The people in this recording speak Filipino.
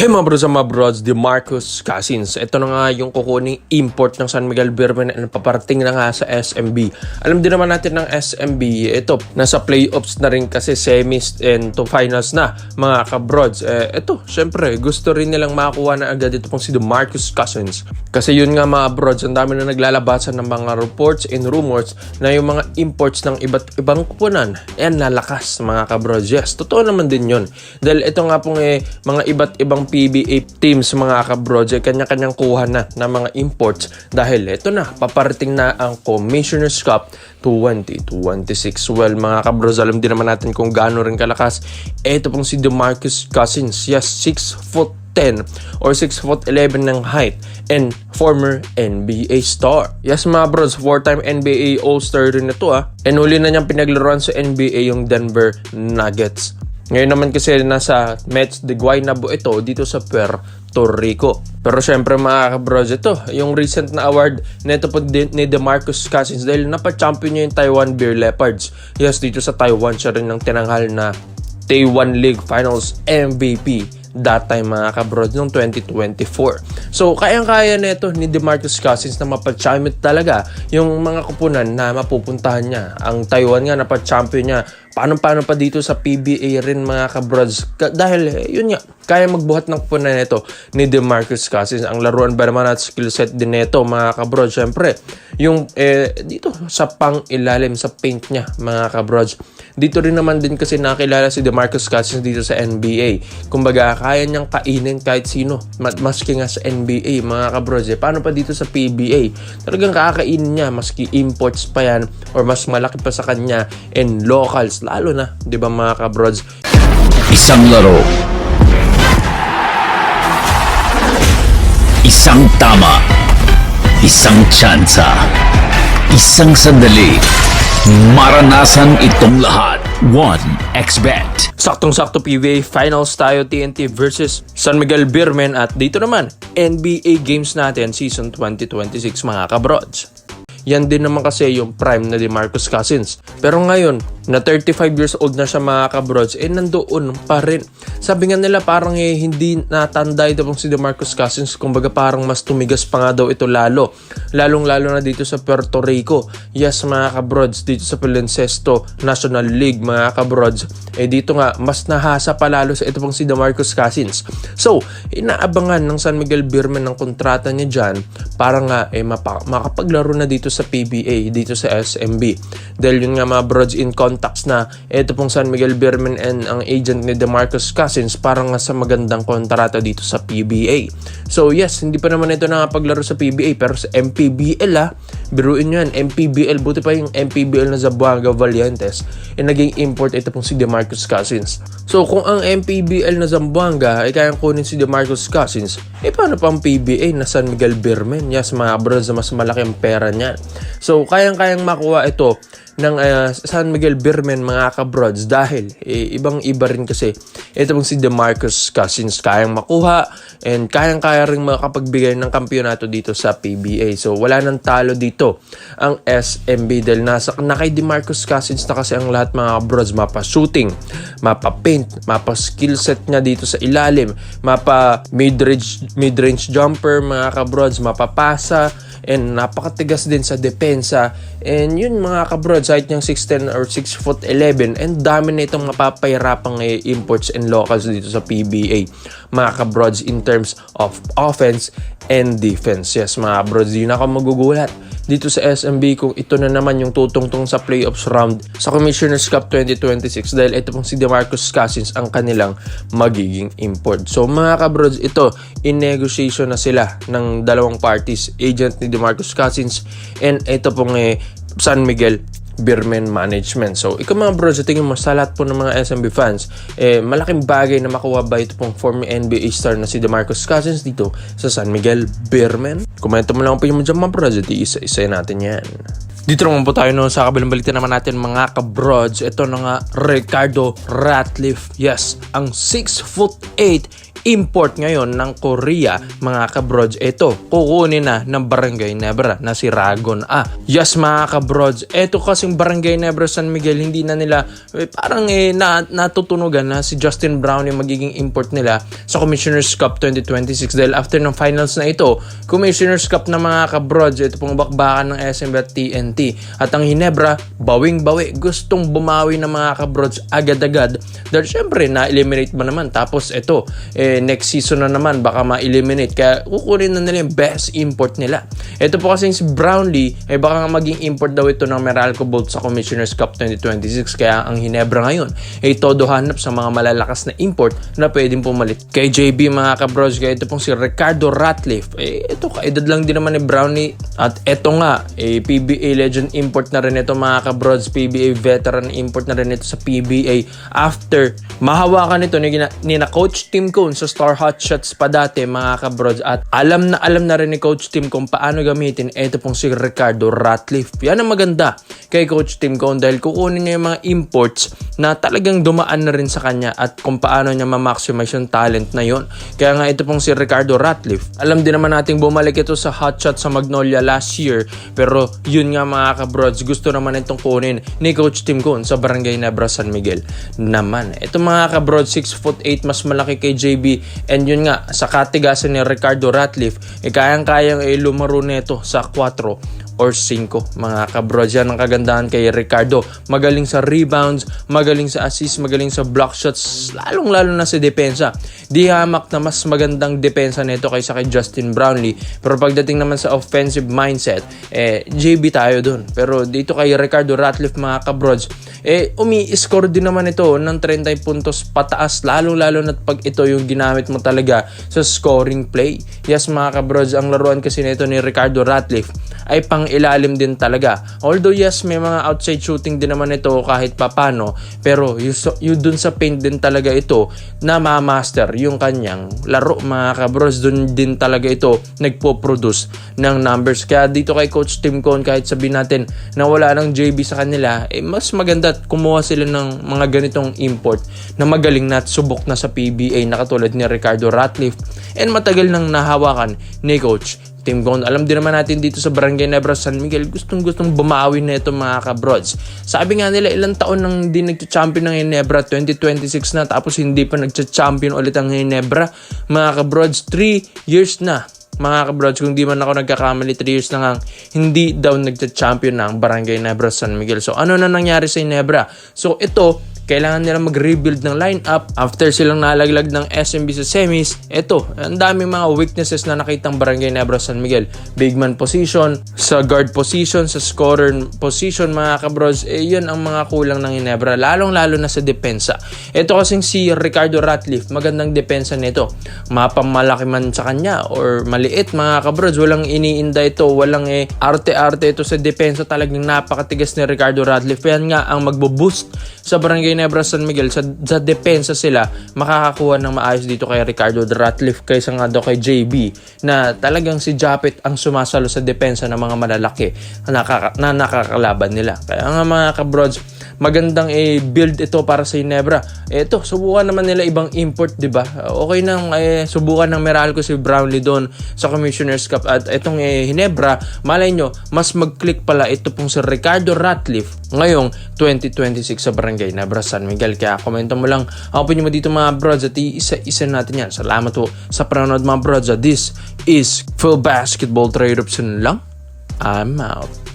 Hey mga bros and mga brods, DeMarcus Cousins. Ito na nga yung kukuning import ng San Miguel Beermen na paparating na nga sa SMB. Alam din naman natin ng SMB, ito, nasa playoffs na rin kasi semis and to finals na mga kabrods. Ito, syempre, gusto rin nilang makakuha na agad ito pong si DeMarcus Cousins. Kasi yun nga mga brods, ang dami na naglalabasan ng mga reports and rumors na yung mga imports ng iba't ibang kupunan, lalakas mga kabrods. Yes, totoo naman din yun. Dahil ito nga pong mga iba't ibang PBA teams mga kabrods kanya-kanyang kuha na ng mga imports dahil ito na, paparating na ang Commissioner's Cup 2026. Well mga kabrods, alam din naman natin kung gaano rin kalakas ito pong si DeMarcus Cousins. Yes, 6'10" or 6'11" ng height and former NBA star. Yes mga bros, 4-time NBA All-Star rin ito and huli na niyang pinaglaruan sa NBA yung Denver Nuggets. Ngayon naman kasi nasa Mets de Guaynabo ito dito sa Puerto Rico. Pero syempre mga kabrods, ito yung recent na award nito po ni DeMarcus Cousins dahil napa-champion niya yung Taiwan Beer Leopards. Yes, dito sa Taiwan siya rin ng tinanghal na Taiwan League Finals MVP that time mga kabrods noong 2024. So kayang-kaya nito ni DeMarcus Cousins na mapa-champion talaga yung mga kupunan na mapupuntahan niya. Ang Taiwan nga napa-champion niya. Paano pa dito sa PBA rin mga kabrods dahil yun nga, kaya magbuhat ng kupunan nito ni DeMarcus Cousins. Ang laruan ba naman at skill set din nito mga kabrods, syempre yung dito sa pang ilalim sa paint niya mga kabrods. Dito rin naman din kasi nakilala si DeMarcus Cousins dito sa NBA. Kumbaga kaya niyang kainin kahit sino maski nga sa NBA mga kabrods. Paano pa dito sa PBA? Talagang kakainin niya maski imports pa yan or mas malaki pa sa kanya and locals lalo na, di ba mga kabrods? Isang laro, isang tama, isang tsansa, isang sandali, maranasan itong lahat. 1xBet. Saktong-sakto PBA Finals tayo, TNT versus San Miguel Beermen at dito naman NBA Games natin Season 2026 mga kabrods. Yan din naman kasi yung prime na DeMarcus Cousins. Pero ngayon, na 35 years old na siya mga kabrods, nandoon pa rin. Sabi nga nila parang hindi natanda ito pong si DeMarcus Cousins. Kumbaga parang mas tumigas pa nga daw ito lalo. Lalong-lalo na dito sa Puerto Rico. Yes mga kabrods, dito sa Palincesto National League mga kabrods. Dito nga, mas nahasa pa lalo sa ito pong si DeMarcus Cousins. So, inaabangan ng San Miguel Beermen ng kontrata niya dyan para nga makapaglaro na dito sa PBA, dito sa SMB. Dahil yun nga mga brods, in contacts na ito pong San Miguel Beermen and ang agent ni DeMarcus Cousins para nga sa magandang kontrata dito sa PBA. So yes, hindi pa naman ito nakapaglaro sa PBA pero sa MPBL biruin nyo yan, MPBL, buti pa yung MPBL na Zamboanga Valientes naging import ito pong si DeMarcus Cousins. So kung ang MPBL na Zamboanga ay kayang kunin si DeMarcus Cousins, paano pa ang PBA na San Miguel Beermen? Yes mga brods, mas malaki ang pera niyan. So kayang-kayang makuha ito ng San Miguel Beermen mga kabrods dahil ibang-iba rin kasi ito pong si DeMarcus Cousins kayang makuha and kayang-kaya rin makapagbigay ng kampyonato dito sa PBA. So wala nang talo dito ang SMB dahil na kay DeMarcus Cousins na kasi ang lahat mga kabrods, mapa-shooting, mapa-paint, mapa-skill set niya dito sa ilalim, mapa mid-range jumper mga kabrods, mapapasa and napakatigas din sa depensa. And yun mga kabrods, height niyang 6'10" or 6'11" and dami na itong mapapahirapang imports and locals dito sa PBA mga kabrods in terms of offense and defense. Yes mga kabrods, di na ako magugulat dito sa SMB kung ito na naman yung tutungtong sa playoffs round sa Commissioner's Cup 2026 dahil ito pong si DeMarcus Cousins ang kanilang magiging import. So mga kabrods, ito in negotiation na sila ng dalawang parties, agent ni DeMarcus Cousins and ito pong San Miguel Beermen Management. So ikaw mga bros, tingin mo sa lahat po ng mga SMB fans, malaking bagay na makuha ba ito pong former NBA star na si DeMarcus Cousins dito sa San Miguel Beermen? Komento mo lang po yung dyan mga bros, isa-isa natin yan. Dito naman po tayo sa kabilang balita naman natin mga kabrods. Ito na nga Ricardo Ratcliffe. Yes, ang 6'8" import ngayon ng Korea mga kabrods. Ito, kukunin na ng Barangay Nebra na si Ragon A. Yes mga kabrods, ito kasing Barangay Nebra San Miguel, hindi na nila parang natutunugan na si Justin Brown yung magiging import nila sa Commissioner's Cup 2026 dahil after ng finals na ito, Commissioner's Cup na mga kabrods, ito pong bakbakan ng SMB at TNT. At ang Hinebra, bawing-bawi, gustong bumawi ng mga kabrods agad-agad dahil syempre na-eliminate mo naman. Tapos ito, next season na naman baka ma-eliminate kaya kukunin na nila yung best import nila. Ito po kasing si Brownlee baka nga maging import daw ito ng Meralco Bolt sa Commissioner's Cup 2026 kaya ang Hinebra ngayon todo hanap sa mga malalakas na import na pwedeng pumalit kay JB mga kabros. Kaya ito pong si Ricardo Ratcliffe ito kaedad lang din naman ni Brownlee at ito nga PBA legend import na rin ito mga kabros, PBA veteran import na rin ito sa PBA after mahawakan ito ni na Coach Tim Cone sa Star Hotshots pa dati mga kabrods at alam na rin ni Coach Tim kung paano gamitin ito pong si Ricardo Ratcliffe. Yan ang maganda kay Coach Tim Cone dahil kukunin niya yung mga imports na talagang dumaan na rin sa kanya at kung paano niya ma-maximize yung talent na yon. Kaya nga ito pong si Ricardo Ratcliffe, alam din naman nating bumalik ito sa Hotshot sa Magnolia last year pero yun nga mga kabrods, gusto naman itong kunin ni Coach Tim Cone sa Barangay Nebra San Miguel naman. Ito mga kabrods, 6'8" mas malaki kay JB and yun nga sa katigasan ni Ricardo Ratcliffe kayang-kayang lumaro nito sa 4 or 5 mga kabrods. Yan ang kagandahan kay Ricardo, magaling sa rebounds, magaling sa assist, magaling sa block shots, lalong-lalo na sa depensa. Di hamak na mas magandang depensa nito kaysa kay Justin Brownlee, pero pagdating naman sa offensive mindset JB tayo dun. Pero dito kay Ricardo Ratcliffe mga kabrods umi-score din naman ito ng 30 puntos pataas, lalong-lalo na pag ito yung ginamit mo talaga sa scoring play. Yes mga kabrods, ang laruan kasi nito ni Ricardo Ratcliffe ay pang ilalim din talaga. Although yes, may mga outside shooting din naman ito kahit papano, pero yung dun sa paint din talaga ito na ma-master yung kanyang laro mga kabros. Dun din talaga ito nagpo-produce ng numbers. Kaya dito kay Coach Tim Cone, kahit sabihin natin na wala ng JB sa kanila, mas maganda kumuha sila ng mga ganitong import na magaling na at subok na sa PBA na katulad ni Ricardo Ratcliffe and matagal nang nahawakan ni Coach Tim Cone. Alam din naman natin dito sa Barangay Nebra San Miguel, gustong bumawi na ito mga kabrods. Sabi nga nila ilang taon nang hindi nagcha-champion ng Ginebra, 2026 na, tapos hindi pa nagcha-champion ulit ang Ginebra mga kabrods. 3 years na mga kabrods, kung di man ako nagkakamali, 3 years na nga hindi daw nagcha-champion ng Barangay Nebra San Miguel. So ano na nangyari sa Ginebra? So ito, kailangan nila mag-rebuild ng lineup after silang nalaglag ng SMB sa semis. Ito, ang daming mga weaknesses na nakitang Barangay Nebra San Miguel. Big man position, sa guard position, sa scorer position mga kabros, yun ang mga kulang ng Ginebra, lalong-lalo na sa depensa. Ito kasing si Ricardo Ratcliffe, magandang depensa nito. Mapamalaki man sa kanya or maliit mga kabros, walang iniinda ito, walang arte-arte ito sa depensa. Talagang napakatigas ni Ricardo Ratcliffe. Yan nga ang magbo-boost sa Barangay Nebra San Miguel. Sa depensa sila makakakuha ng maayos dito kay Ricardo Ratcliffe kaysa nga daw kay JB na talagang si Japet ang sumasalo sa depensa ng mga malalaki na nakakalaban nila. Kaya nga mga kabrods, magandang build ito para sa Ginebra. Ito, subukan naman nila ibang import, di ba? Okay nang subukan ng Meralco si Brownlee doon sa Commissioner's Cup at itong Ginebra, malay nyo, mas mag-click pala ito pong si Ricardo Ratcliffe ngayong 2026 sa Barangay Nebra San Miguel. Kaya komento mo lang ang opinion mo dito mga brods at isa-isa natin yan. Salamat po sa panonood mga brods. This is Phil Basketball Trade Option lang. I'm out.